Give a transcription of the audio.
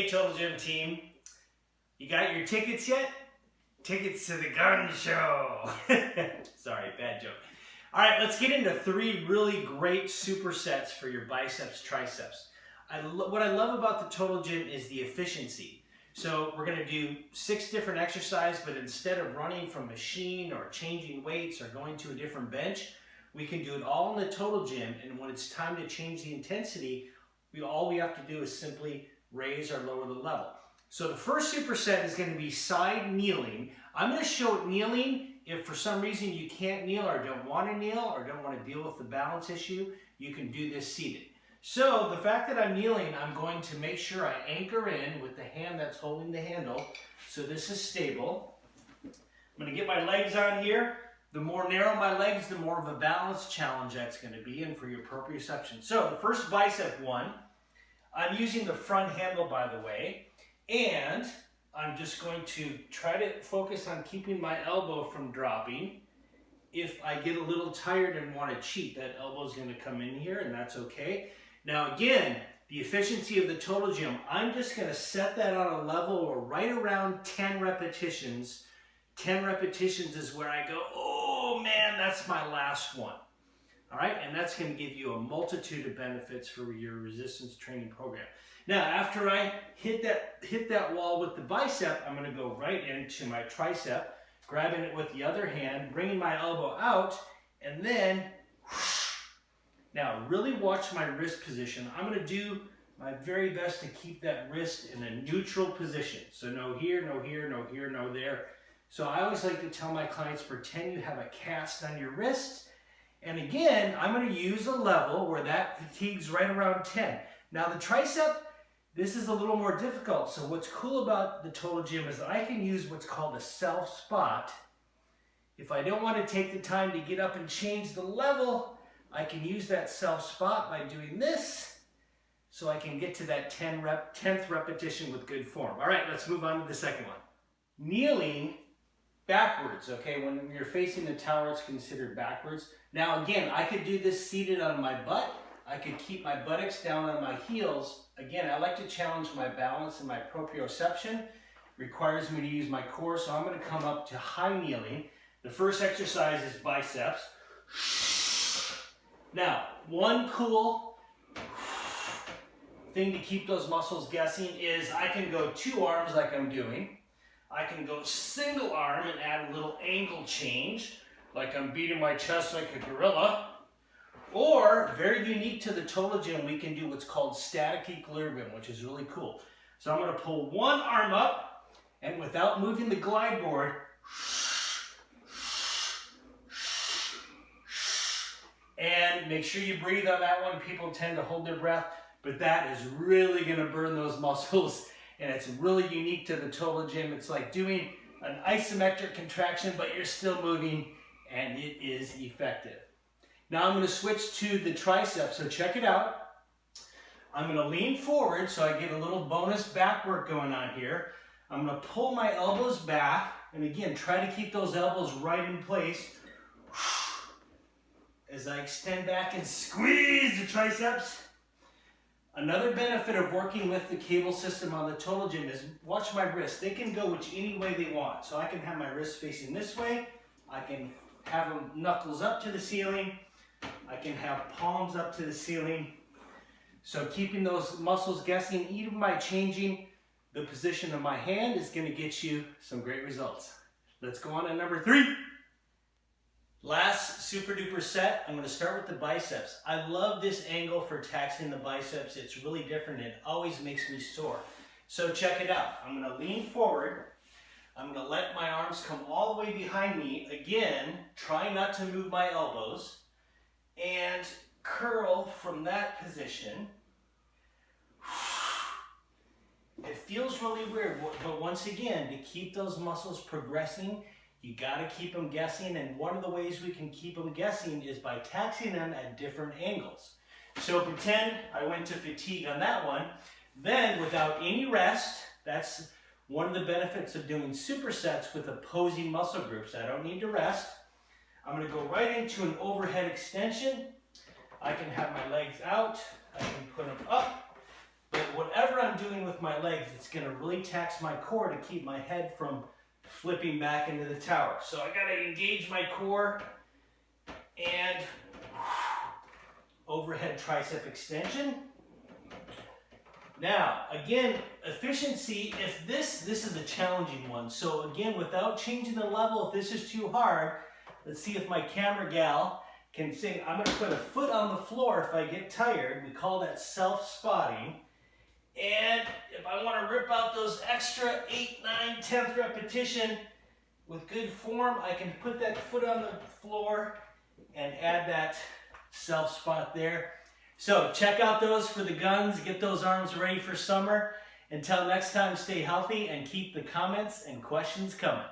Hey Total Gym team, you got your tickets yet? Tickets to the gun show. Sorry, bad joke. All right, let's get into 3 really great supersets for your biceps, triceps. What I love about the Total Gym is the efficiency. So we're gonna do 6 different exercises, but instead of running from machine or changing weights or going to a different bench, we can do it all in the Total Gym. And when it's time to change the intensity, all we have to do is simply raise or lower the level. So the first superset is going to be side kneeling. I'm going to show it kneeling. If for some reason you can't kneel or don't want to kneel or don't want to deal with the balance issue, you can do this seated. So the fact that I'm kneeling, I'm going to make sure I anchor in with the hand that's holding the handle. So this is stable. I'm going to get my legs on here. The more narrow my legs, the more of a balance challenge that's going to be and for your proprioception. So the first bicep one, I'm using the front handle, by the way, and I'm just going to try to focus on keeping my elbow from dropping. If I get a little tired and want to cheat, that elbow is going to come in here, and that's okay. Now again, the efficiency of the Total Gym, I'm just going to set that on a level or right around 10 repetitions. 10 repetitions is where I go, oh man, that's my last one. All right, and that's going to give you a multitude of benefits for your resistance training program. Now, after I hit that wall with the bicep, I'm going to go right into my tricep, grabbing it with the other hand, bringing my elbow out, and then, now really watch my wrist position. I'm going to do my very best to keep that wrist in a neutral position. So no here, no here, no here, no there. So I always like to tell my clients, pretend you have a cast on your wrist. And again, I'm going to use a level where that fatigue's right around 10. Now the tricep, this is a little more difficult. So what's cool about the Total Gym is I can use what's called a self spot. If I don't want to take the time to get up and change the level, I can use that self spot by doing this so I can get to that 10th repetition with good form. All right, let's move on to the second one. Kneeling backwards, okay? When you're facing the tower, it's considered backwards. Now again, I could do this seated on my butt. I could keep my buttocks down on my heels. Again, I like to challenge my balance and my proprioception. Requires me to use my core, so I'm going to come up to high kneeling. The first exercise is biceps. Now, one cool thing to keep those muscles guessing is I can go 2 arms like I'm doing. I can go single arm and add a little angle change, like I'm beating my chest like a gorilla. Or, very unique to the Total Gym, we can do what's called static equilibrium, which is really cool. So I'm going to pull one arm up, and without moving the glide board, and make sure you breathe on that one. People tend to hold their breath, but that is really going to burn those muscles. And it's really unique to the Total Gym. It's like doing an isometric contraction, but you're still moving, and it is effective. Now I'm going to switch to the tricep, so check it out. I'm going to lean forward so I get a little bonus back work going on here. I'm going to pull my elbows back, and again, try to keep those elbows right in place. As I extend back and squeeze the triceps. Another benefit of working with the cable system on the Total Gym is watch my wrists. They can go any way they want. So I can have my wrists facing this way. I can have them knuckles up to the ceiling. I can have palms up to the ceiling. So keeping those muscles guessing, even by changing the position of my hand, is going to get you some great results. Let's go on to number 3. Last super duper set, I'm going to start with the biceps. I love this angle for taxing the biceps. It's really different. It always makes me sore. So check it out. I'm going to lean forward. I'm going to let my arms come all the way behind me. Again, try not to move my elbows. And curl from that position. It feels really weird, but once again, to keep those muscles progressing, you got to keep them guessing, and one of the ways we can keep them guessing is by taxing them at different angles. So pretend I went to fatigue on that one, then without any rest, that's one of the benefits of doing supersets with opposing muscle groups. I don't need to rest. I'm going to go right into an overhead extension. I can have my legs out, I can put them up, But whatever I'm doing with my legs, it's gonna really tax my core to keep my head from flipping back into the tower. So I gotta engage my core and overhead tricep extension. Now, again, efficiency, if this is a challenging one. So again, without changing the level, if this is too hard, let's see if my camera gal can say, I'm gonna put a foot on the floor if I get tired. We call that self-spotting. And if I wanna rip out those extra 8, 9, 10th repetition with good form, I can put that foot on the floor and add that self-spot there. So check out those for the guns, get those arms ready for summer. Until next time, stay healthy and keep the comments and questions coming.